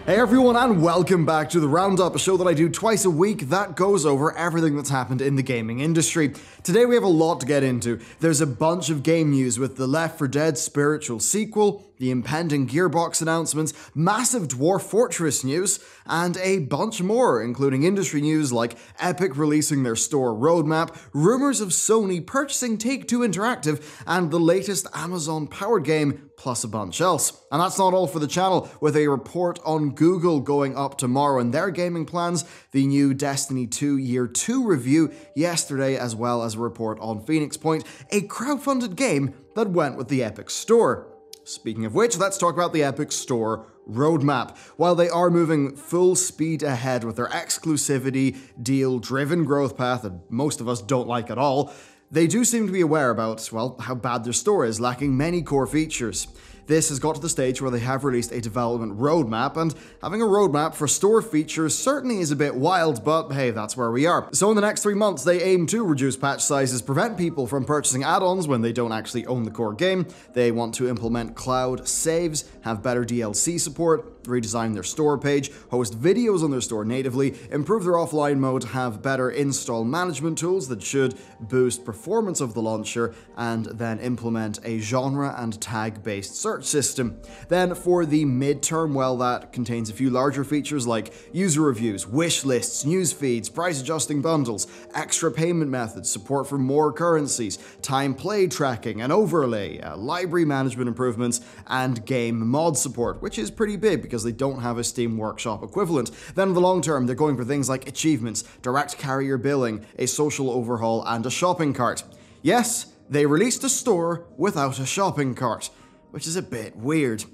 Hey everyone, and welcome back to the Roundup, a show that I do twice a week that goes over everything that's happened in the gaming industry. Today we have a lot to get into. There's a bunch of game news with the Left 4 Dead spiritual sequel, the impending Gearbox announcements, massive Dwarf Fortress news, and a bunch more, including industry news like Epic releasing their store roadmap, rumors of Sony purchasing Take-Two Interactive, and the latest Amazon-powered game, plus a bunch else. And that's not all for the channel, with a report on Google going up tomorrow and their gaming plans, the new Destiny 2 Year 2 review yesterday, as well as a report on Phoenix Point, a crowdfunded game that went with the Epic Store. Speaking of which, let's talk about the Epic Store roadmap. While they are moving full speed ahead with their exclusivity, deal-driven growth path that most of us don't like at all, they do seem to be aware about, well, how bad their store is, lacking many core features. This has got to the stage where they have released a development roadmap, and having a roadmap for store features certainly is a bit wild, but hey, that's where we are. So in the next 3 months, they aim to reduce patch sizes, prevent people from purchasing add-ons when they don't actually own the core game. They want to implement cloud saves, have better DLC support, redesign their store page, host videos on their store natively, improve their offline mode, have better install management tools that should boost performance of the launcher, and then implement a genre and tag-based search system. Then for the midterm, well, that contains a few larger features like user reviews, wish lists, news feeds, price adjusting bundles, extra payment methods, support for more currencies, time play tracking, an overlay, library management improvements, and game mod support, which is pretty big because they don't have a Steam Workshop equivalent. Then in the long term, they're going for things like achievements, direct carrier billing, a social overhaul, and a shopping cart. Yes, they released a store without a shopping cart, which is a bit weird.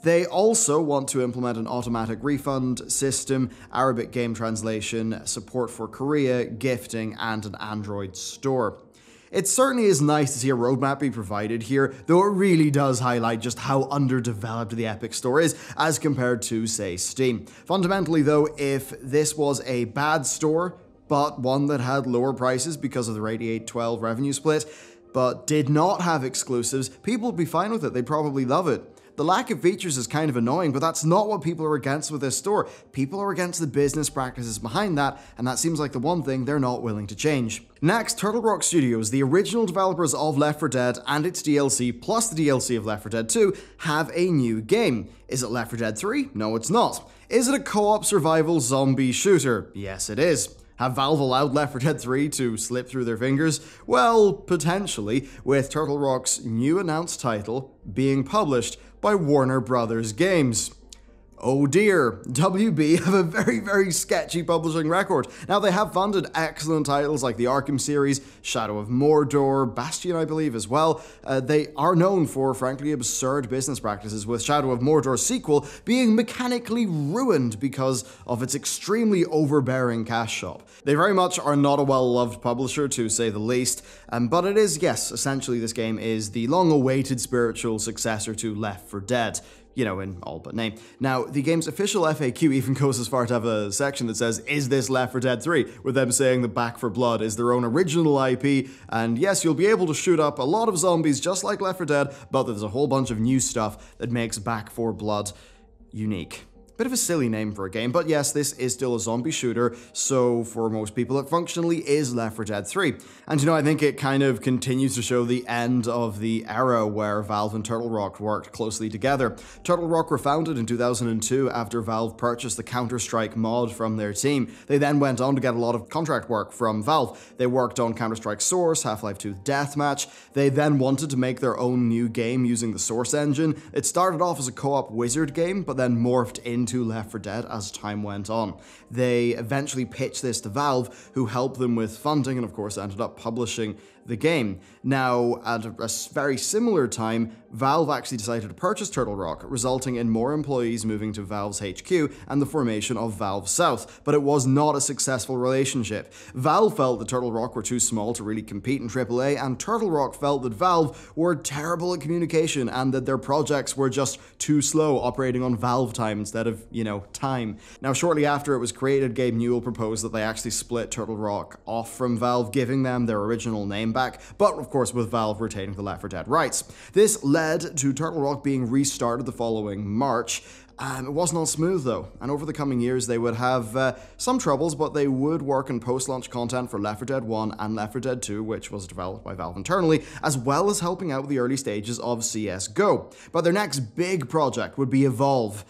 They also want to implement an automatic refund system, Arabic game translation, support for Korea, gifting, and an Android store. It certainly is nice to see a roadmap be provided here, though it really does highlight just how underdeveloped the Epic Store is as compared to, say, Steam. Fundamentally though, if this was a bad store, but one that had lower prices because of the 88-12 revenue split, but did not have exclusives, people would be fine with it. They'd probably love it. The lack of features is kind of annoying, but that's not what people are against with this store. People are against the business practices behind that, and that seems like the one thing they're not willing to change. Next, Turtle Rock Studios, the original developers of Left 4 Dead and its DLC, plus the DLC of Left 4 Dead 2, have a new game. Is it Left 4 Dead 3? No, it's not. Is it a co-op survival zombie shooter? Yes, it is. Have Valve allowed Left 4 Dead 3 to slip through their fingers? Well, potentially, with Turtle Rock's new announced title being published by Warner Brothers Games. Oh dear, WB have a very sketchy publishing record. Now, they have funded excellent titles like the Arkham series, Shadow of Mordor, Bastion I believe as well. They are known for, frankly, absurd business practices, with Shadow of Mordor's sequel being mechanically ruined because of its extremely overbearing cash shop. They very much are not a well-loved publisher, to say the least, but it is, yes, essentially this game is the long-awaited spiritual successor to Left 4 Dead. You know, in all but name. Now, the game's official FAQ even goes as far to have a section that says, is this Left 4 Dead 3? With them saying that Back 4 Blood is their own original IP, and yes, you'll be able to shoot up a lot of zombies just like Left 4 Dead, but there's a whole bunch of new stuff that makes Back 4 Blood unique. Bit of a silly name for a game, but yes, this is still a zombie shooter, so for most people it functionally is Left 4 Dead 3. And you know, I think it kind of continues to show the end of the era where Valve and Turtle Rock worked closely together. Turtle Rock were founded in 2002 after Valve purchased the Counter-Strike mod from their team. They then went on to get a lot of contract work from Valve. They worked on Counter-Strike Source, Half-Life 2 Deathmatch. They then wanted to make their own new game using the Source engine. It started off as a co-op wizard game, but then morphed into Left 4 Dead as time went on. They eventually pitched this to Valve, who helped them with funding and of course ended up publishing the game. Now, at a very similar time, Valve actually decided to purchase Turtle Rock, resulting in more employees moving to Valve's HQ and the formation of Valve South, but it was not a successful relationship. Valve felt that Turtle Rock were too small to really compete in AAA, and Turtle Rock felt that Valve were terrible at communication and that their projects were just too slow, operating on Valve time instead of, you know, time. Now, shortly after it was created, Gabe Newell proposed that they actually split Turtle Rock off from Valve, giving them their original name back, back, but of course with Valve retaining the Left 4 Dead rights. This led to Turtle Rock being restarted the following March. It wasn't all smooth though, and over the coming years they would have some troubles, but they would work on post-launch content for Left 4 Dead 1 and Left 4 Dead 2, which was developed by Valve internally, as well as helping out with the early stages of CSGO. But their next big project would be Evolve,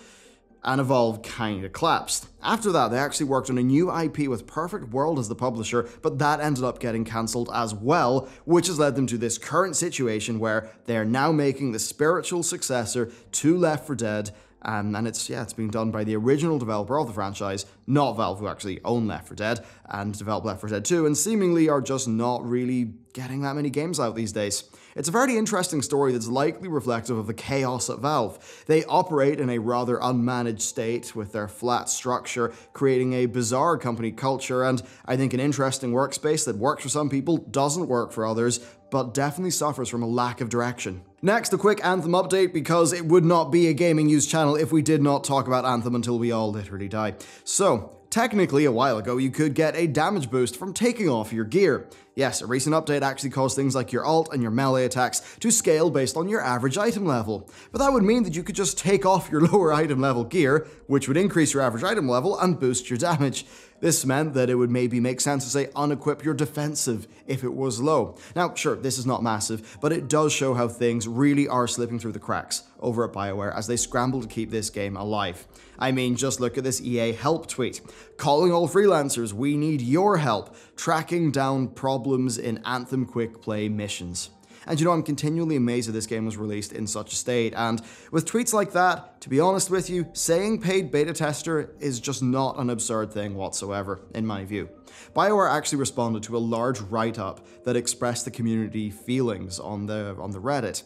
and Evolve kinda collapsed. After that, they actually worked on a new IP with Perfect World as the publisher, but that ended up getting cancelled as well, which has led them to this current situation where they are now making the spiritual successor to Left 4 Dead, and it's being done by the original developer of the franchise, not Valve, who actually own Left 4 Dead and developed Left 4 Dead 2, and seemingly are just not really getting that many games out these days. It's a very interesting story that's likely reflective of the chaos at Valve. They operate in a rather unmanaged state with their flat structure, creating a bizarre company culture, and I think an interesting workspace that works for some people, doesn't work for others, but definitely suffers from a lack of direction. Next, a quick Anthem update, because it would not be a gaming news channel if we did not talk about Anthem until we all literally die. So, technically, a while ago, you could get a damage boost from taking off your gear. Yes, a recent update actually caused things like your ult and your melee attacks to scale based on your average item level. But that would mean that you could just take off your lower item level gear, which would increase your average item level and boost your damage. This meant that it would maybe make sense to say unequip your defensive if it was low. Now, sure, this is not massive, but it does show how things really are slipping through the cracks over at BioWare as they scramble to keep this game alive. I mean, just look at this EA help tweet. Calling all freelancers, we need your help. Tracking down problems in Anthem quick play missions. And you know, I'm continually amazed that this game was released in such a state, and with tweets like that, to be honest with you, saying paid beta tester is just not an absurd thing whatsoever, in my view. BioWare actually responded to a large write-up that expressed the community feelings on the Reddit.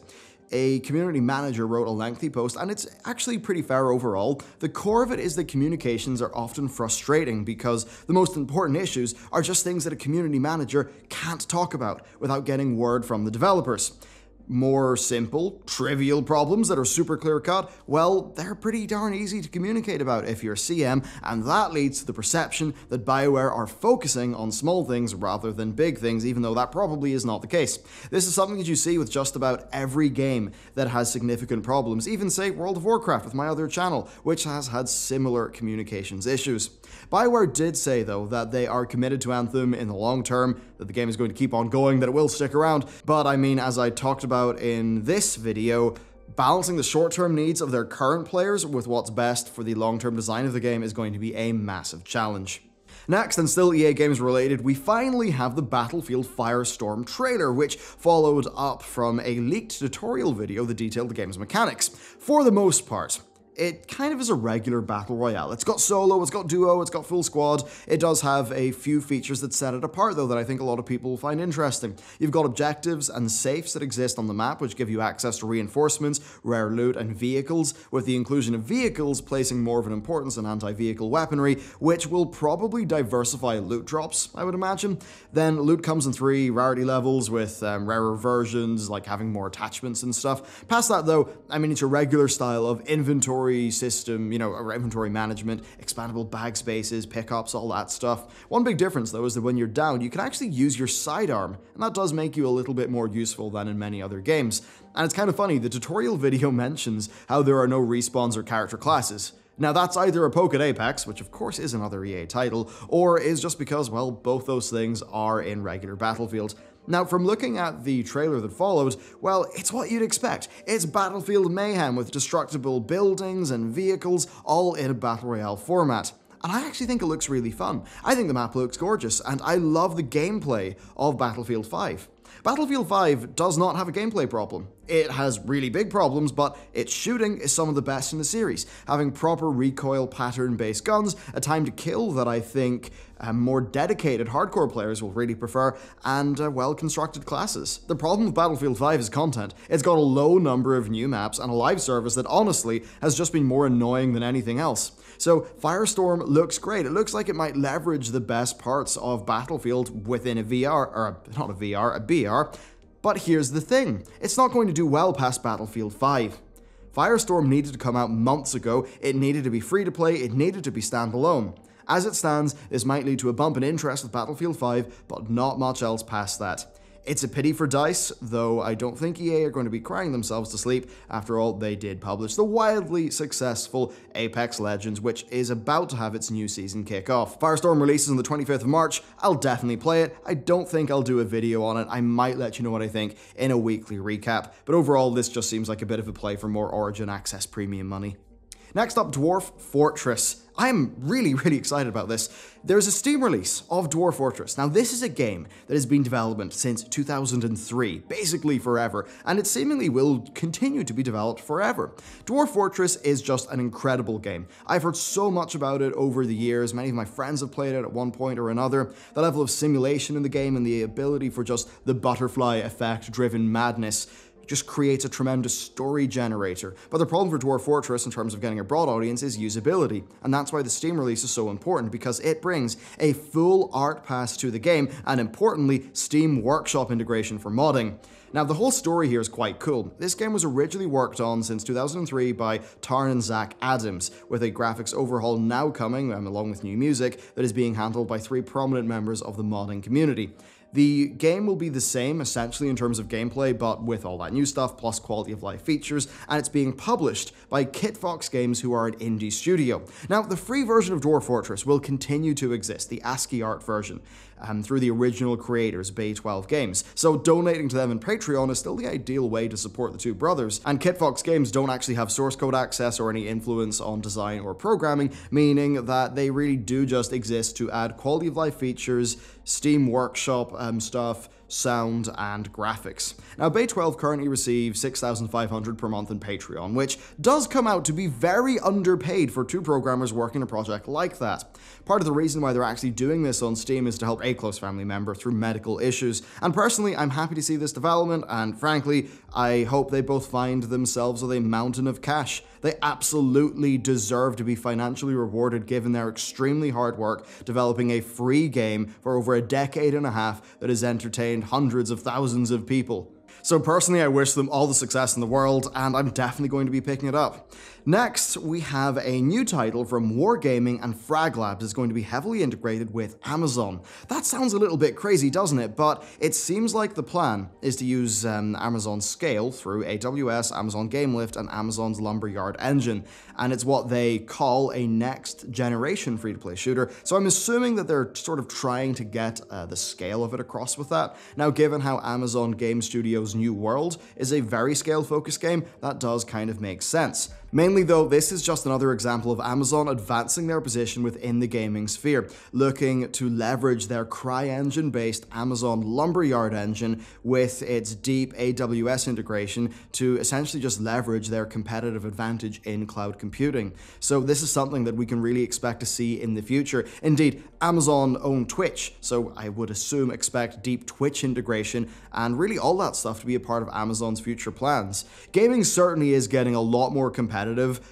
A community manager wrote a lengthy post, and it's actually pretty fair overall. The core of it is that communications are often frustrating because the most important issues are just things that a community manager can't talk about without getting word from the developers. More simple, trivial problems that are super clear-cut, well, they're pretty darn easy to communicate about if you're a CM, and that leads to the perception that BioWare are focusing on small things rather than big things, even though that probably is not the case. This is something that you see with just about every game that has significant problems, even say World of Warcraft with my other channel, which has had similar communications issues. BioWare did say, though, that they are committed to Anthem in the long term, that the game is going to keep on going, that it will stick around, but I mean, as I talked about in this video, balancing the short-term needs of their current players with what's best for the long-term design of the game is going to be a massive challenge. Next, and still EA Games related, we finally have the Battlefield Firestorm trailer, which followed up from a leaked tutorial video that detailed the game's mechanics. For the most part, it kind of is a regular battle royale. It's got solo, it's got duo, it's got full squad. It does have a few features that set it apart, though, that I think a lot of people will find interesting. You've got objectives and safes that exist on the map, which give you access to reinforcements, rare loot, and vehicles, with the inclusion of vehicles placing more of an importance on anti-vehicle weaponry, which will probably diversify loot drops, I would imagine. Then loot comes in 3 rarity levels with rarer versions, like having more attachments and stuff. Past that, though, I mean, it's a regular style of inventory system, you know, inventory management, expandable bag spaces, pickups, all that stuff. One big difference, though, is that when you're down, you can actually use your sidearm, and that does make you a little bit more useful than in many other games. And it's kind of funny, the tutorial video mentions how there are no respawns or character classes. Now that's either a poke at Apex, which of course is another EA title, or is just because, well, both those things are in regular Battlefield. Now, from looking at the trailer that followed, well, it's what you'd expect. It's Battlefield mayhem with destructible buildings and vehicles, all in a Battle Royale format. And I actually think it looks really fun. I think the map looks gorgeous, and I love the gameplay of Battlefield 5. Battlefield 5 does not have a gameplay problem. It has really big problems, but its shooting is some of the best in the series, having proper recoil pattern-based guns, a time to kill that I think more dedicated hardcore players will really prefer, and well-constructed classes. The problem with Battlefield 5 is content. It's got a low number of new maps and a live service that honestly has just been more annoying than anything else. So Firestorm looks great. It looks like it might leverage the best parts of Battlefield within a VR, or not a VR, a BR. But here's the thing, it's not going to do well past Battlefield 5. Firestorm needed to come out months ago, it needed to be free to play, it needed to be standalone. As it stands, this might lead to a bump in interest with Battlefield 5, but not much else past that. It's a pity for DICE, though I don't think EA are going to be crying themselves to sleep. After all, they did publish the wildly successful Apex Legends, which is about to have its new season kick off. Firestorm releases on the 25th of March. I'll definitely play it. I don't think I'll do a video on it. I might let you know what I think in a weekly recap. But overall, this just seems like a bit of a play for more Origin Access premium money. Next up, Dwarf Fortress. I'm really excited about this. There's a Steam release of Dwarf Fortress. Now, this is a game that has been in development since 2003, basically forever, and it seemingly will continue to be developed forever. Dwarf Fortress is just an incredible game. I've heard so much about it over the years. Many of my friends have played it at one point or another. The level of simulation in the game and the ability for just the butterfly effect-driven madness just creates a tremendous story generator. But the problem for Dwarf Fortress in terms of getting a broad audience is usability, and that's why the Steam release is so important, because it brings a full art pass to the game, and importantly, Steam Workshop integration for modding. Now, the whole story here is quite cool. This game was originally worked on since 2003 by Tarn and Zach Adams, with a graphics overhaul now coming, along with new music, that is being handled by 3 prominent members of the modding community. The game will be the same, essentially, in terms of gameplay, but with all that new stuff, plus quality of life features, and it's being published by Kitfox Games, who are an indie studio. Now, the free version of Dwarf Fortress will continue to exist, the ASCII art version, through the original creators, Bay12 Games. So donating to them in Patreon is still the ideal way to support the two brothers, and Kitfox Games don't actually have source code access or any influence on design or programming, meaning that they really do just exist to add quality of life features, Steam Workshop stuff, sound, and graphics. Now, Bay12 currently receives $6,500 per month in Patreon, which does come out to be very underpaid for 2 programmers working a project like that. Part of the reason why they're actually doing this on Steam is to help a close family member through medical issues, and personally, I'm happy to see this development, and frankly, I hope they both find themselves with a mountain of cash. They absolutely deserve to be financially rewarded given their extremely hard work developing a free game for over a decade and a half that has entertained hundreds of thousands of people. So personally, I wish them all the success in the world, and I'm definitely going to be picking it up. Next, we have a new title from Wargaming and Frag Labs that's going to be heavily integrated with Amazon. That sounds a little bit crazy, doesn't it? But it seems like the plan is to use Amazon's scale through AWS, Amazon GameLift, and Amazon's Lumberyard engine. And it's what they call a next generation free-to-play shooter. So I'm assuming that they're sort of trying to get the scale of it across with that. Now, given how Amazon Game Studios' New World is a very scale-focused game, that does kind of make sense. Mainly though, this is just another example of Amazon advancing their position within the gaming sphere, looking to leverage their CryEngine-based Amazon Lumberyard engine with its deep AWS integration to essentially just leverage their competitive advantage in cloud computing. So this is something that we can really expect to see in the future. Indeed, Amazon own Twitch, so I would assume expect deep Twitch integration and really all that stuff to be a part of Amazon's future plans. Gaming certainly is getting a lot more competitive,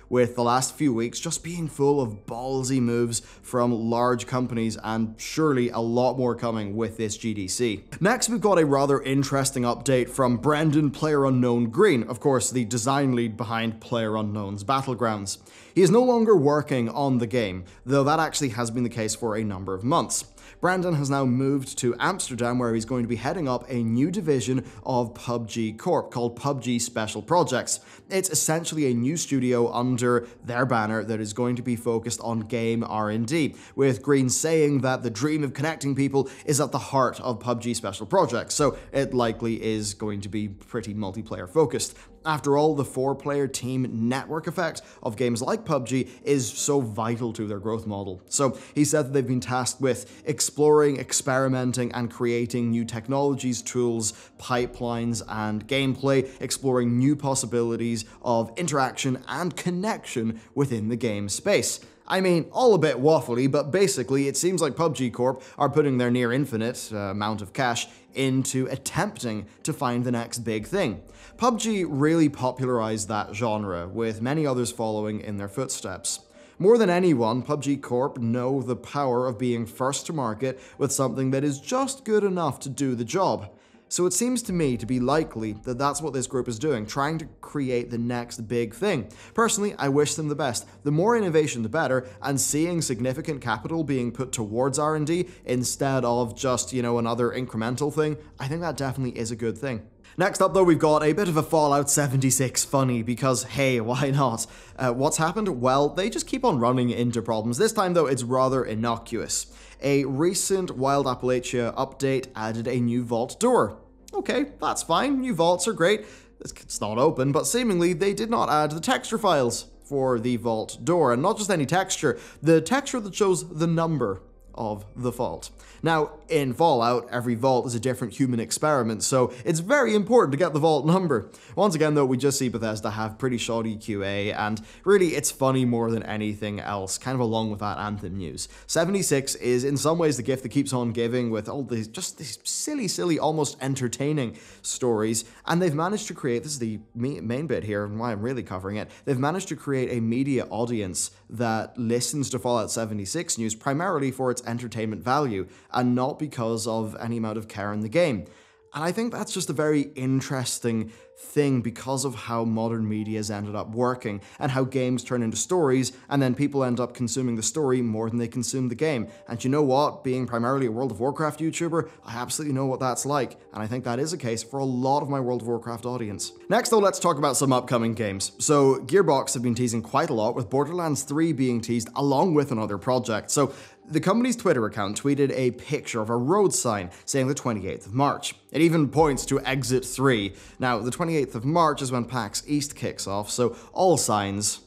with the last few weeks just being full of ballsy moves from large companies, and surely a lot more coming with this GDC. Next, we've got a rather interesting update from Brendan PlayerUnknown Green, of course the design lead behind PlayerUnknown's Battlegrounds. He is no longer working on the game, though that actually has been the case for a number of months. Brandon has now moved to Amsterdam, where he's going to be heading up a new division of PUBG Corp called PUBG Special Projects. It's essentially a new studio under their banner that is going to be focused on game R&D, with Green saying that the dream of connecting people is at the heart of PUBG Special Projects, so it likely is going to be pretty multiplayer focused. After all, the 4-player team network effect of games like PUBG is so vital to their growth model. So he said that they've been tasked with exploring, experimenting, and creating new technologies, tools, pipelines, and gameplay, exploring new possibilities of interaction and connection within the game space. I mean, all a bit waffly, but basically it seems like PUBG Corp are putting their near infinite amount of cash into attempting to find the next big thing. PUBG really popularized that genre, with many others following in their footsteps. More than anyone, PUBG Corp know the power of being first to market with something that is just good enough to do the job. So it seems to me to be likely that that's what this group is doing, trying to create the next big thing. Personally, I wish them the best. The more innovation, the better, and seeing significant capital being put towards R&D instead of just, another incremental thing, I think that definitely is a good thing. Next up, though, we've got a bit of a Fallout 76 funny, because hey, why not? What's happened? Well, they just keep on running into problems. This time, though, it's rather innocuous. A recent Wild Appalachia update added a new vault door. Okay, that's fine, new vaults are great. It's not open, but seemingly they did not add the texture files for the vault door, and not just any texture, the texture that shows the number of the vault. Now, in Fallout, every vault is a different human experiment, so it's very important to get the vault number. Once again, though, we just see Bethesda have pretty shoddy QA, and really, it's funny more than anything else, kind of along with that Anthem news. 76 is in some ways the gift that keeps on giving with all these, just these silly, almost entertaining stories, and they've managed to create, this is the main bit here, and why I'm really covering it, they've managed to create a media audience that listens to Fallout 76 news primarily for its entertainment value, and not because of any amount of care in the game. And I think that's just a very interesting thing because of how modern media has ended up working and how games turn into stories, and then people end up consuming the story more than they consume the game. And you know what? Being primarily a World of Warcraft YouTuber, I absolutely know what that's like, and I think that is a case for a lot of my World of Warcraft audience. Next, though, let's talk about some upcoming games. So Gearbox have been teasing quite a lot, with Borderlands 3 being teased along with another project. So the company's Twitter account tweeted a picture of a road sign saying the 28th of March. It even points to Exit 3. Now, the 28th of March is when PAX East kicks off, so all signs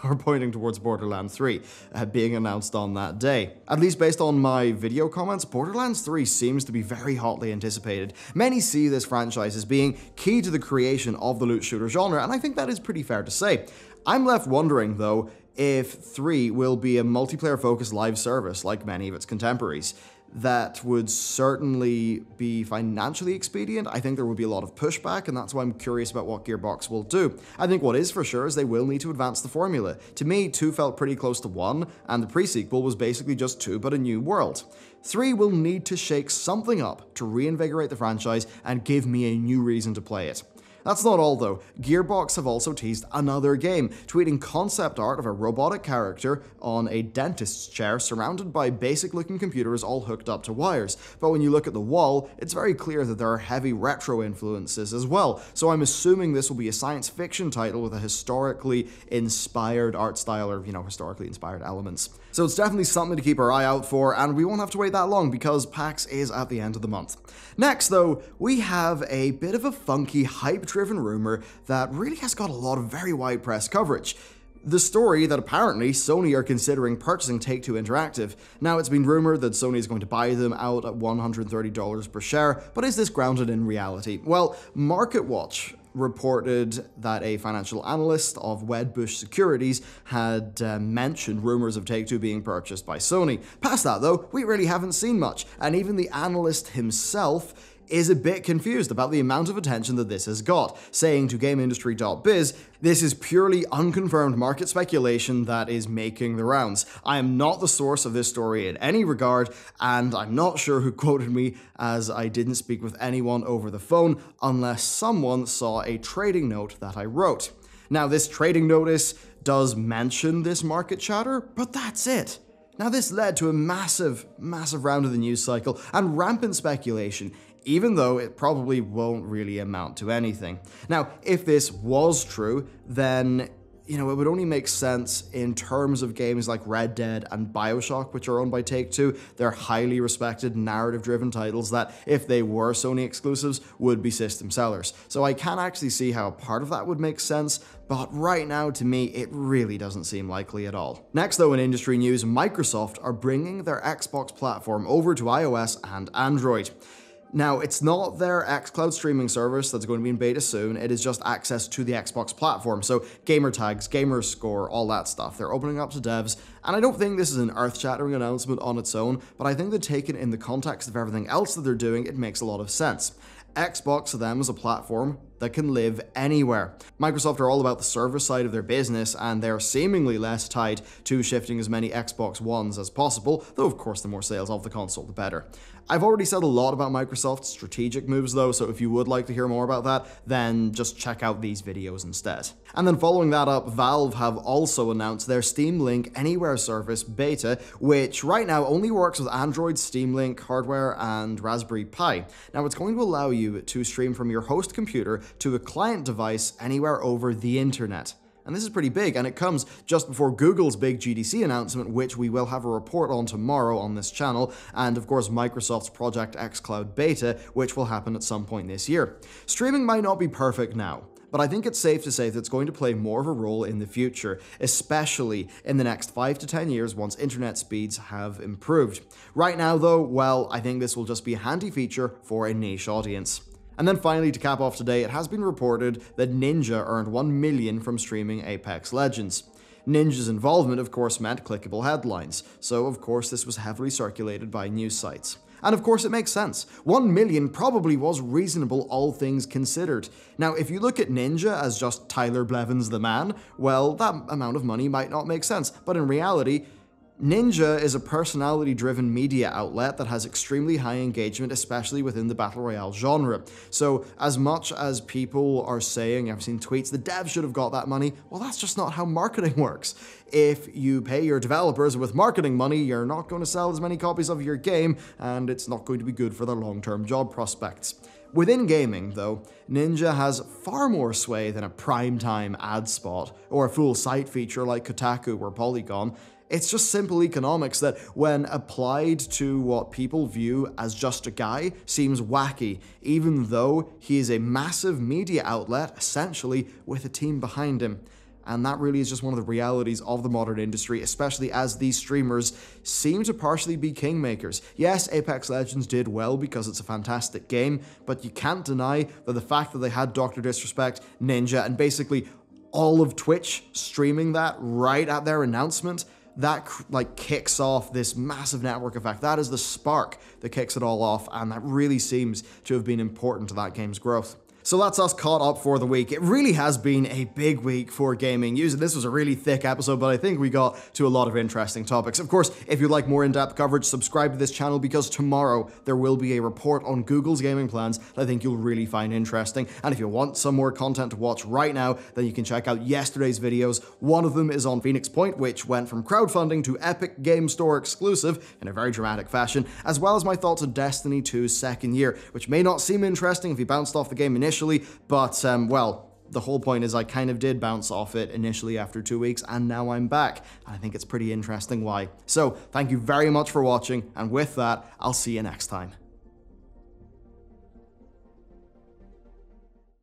are pointing towards Borderlands 3 being announced on that day. At least based on my video comments, Borderlands 3 seems to be very hotly anticipated. Many see this franchise as being key to the creation of the loot shooter genre, and I think that is pretty fair to say. I'm left wondering, though, if 3 will be a multiplayer-focused live service like many of its contemporaries. That would certainly be financially expedient. I think there would be a lot of pushback, and that's why I'm curious about what Gearbox will do. I think what is for sure is they will need to advance the formula. To me, 2 felt pretty close to 1, and the pre-sequel was basically just 2 but a new world. 3 will need to shake something up to reinvigorate the franchise and give me a new reason to play it. That's not all, though. Gearbox have also teased another game, tweeting concept art of a robotic character on a dentist's chair surrounded by basic-looking computers all hooked up to wires. But when you look at the wall, it's very clear that there are heavy retro influences as well, so I'm assuming this will be a science fiction title with a historically inspired art style or, historically inspired elements. So it's definitely something to keep our eye out for, and we won't have to wait that long because PAX is at the end of the month. Next, though, we have a bit of a funky, hype-driven rumor that really has got a lot of very wide press coverage. The story that apparently Sony are considering purchasing Take-Two Interactive. Now, it's been rumored that Sony is going to buy them out at $130 per share, but is this grounded in reality? Well, MarketWatch reported that a financial analyst of Wedbush Securities had mentioned rumors of Take-Two being purchased by Sony. Past that, though, we really haven't seen much, and even the analyst himself is a bit confused about the amount of attention that this has got, saying to GameIndustry.biz, "This is purely unconfirmed market speculation that is making the rounds. I am not the source of this story in any regard, and I'm not sure who quoted me, as I didn't speak with anyone over the phone unless someone saw a trading note that I wrote." Now, this trading notice does mention this market chatter, but that's it. Now, this led to a massive round of the news cycle and rampant speculation, even though it probably won't really amount to anything. Now, if this was true, then it would only make sense in terms of games like Red Dead and BioShock, which are owned by Take-Two. They're highly respected, narrative-driven titles that, if they were Sony exclusives, would be system sellers. So I can actually see how part of that would make sense, but right now, to me, it really doesn't seem likely at all. Next, though, in industry news, Microsoft are bringing their Xbox platform over to iOS and Android. Now, it's not their xCloud streaming service that's going to be in beta soon, it is just access to the Xbox platform, so gamer tags, gamer score, all that stuff. They're opening up to devs, and I don't think this is an earth-shattering announcement on its own, but I think that taken in the context of everything else that they're doing, it makes a lot of sense. Xbox to them as a platform that can live anywhere. Microsoft are all about the server side of their business, and they're seemingly less tied to shifting as many Xbox Ones as possible, though of course the more sales of the console, the better. I've already said a lot about Microsoft's strategic moves though, so if you would like to hear more about that, then just check out these videos instead. And then following that up, Valve have also announced their Steam Link Anywhere service beta, which right now only works with Android, Steam Link hardware, and Raspberry Pi. Now it's going to allow you to stream from your host computer to a client device anywhere over the internet. And this is pretty big, and it comes just before Google's big GDC announcement, which we will have a report on tomorrow on this channel, and of course Microsoft's Project X Cloud beta, which will happen at some point this year. Streaming might not be perfect now, but I think it's safe to say that it's going to play more of a role in the future, especially in the next 5 to 10 years once internet speeds have improved. Right now though, well, I think this will just be a handy feature for a niche audience. And then finally, to cap off today, it has been reported that Ninja earned $1 million from streaming Apex Legends. Ninja's involvement, of course, meant clickable headlines, so of course this was heavily circulated by news sites. And of course it makes sense. $1 million probably was reasonable, all things considered. Now, if you look at Ninja as just Tyler Blevins the man, well, that amount of money might not make sense, but in reality, Ninja is a personality-driven media outlet that has extremely high engagement, especially within the Battle Royale genre. So as much as people are saying, I've seen tweets, the devs should have got that money, well, that's just not how marketing works. If you pay your developers with marketing money, you're not going to sell as many copies of your game, and it's not going to be good for their long-term job prospects. Within gaming, though, Ninja has far more sway than a primetime ad spot, or a full site feature like Kotaku or Polygon. It's just simple economics that, when applied to what people view as just a guy, seems wacky, even though he is a massive media outlet, essentially, with a team behind him. And that really is just one of the realities of the modern industry, especially as these streamers seem to partially be kingmakers. Yes, Apex Legends did well because it's a fantastic game, but you can't deny that the fact that they had Dr. Disrespect, Ninja, and basically all of Twitch streaming that right at their announcement, that kicks off this massive network effect. That is the spark that kicks it all off, and that really seems to have been important to that game's growth. So that's us caught up for the week. It really has been a big week for gaming news. This was a really thick episode, but I think we got to a lot of interesting topics. Of course, if you'd like more in-depth coverage, subscribe to this channel because tomorrow there will be a report on Google's gaming plans that I think you'll really find interesting. And if you want some more content to watch right now, then you can check out yesterday's videos. One of them is on Phoenix Point, which went from crowdfunding to Epic Game Store exclusive in a very dramatic fashion, as well as my thoughts on Destiny 2's second year, which may not seem interesting if you bounced off the game initially, but well, the whole point is I kind of did bounce off it initially after 2 weeks, and now I'm back. And I think it's pretty interesting why. So thank you very much for watching, and with that, I'll see you next time.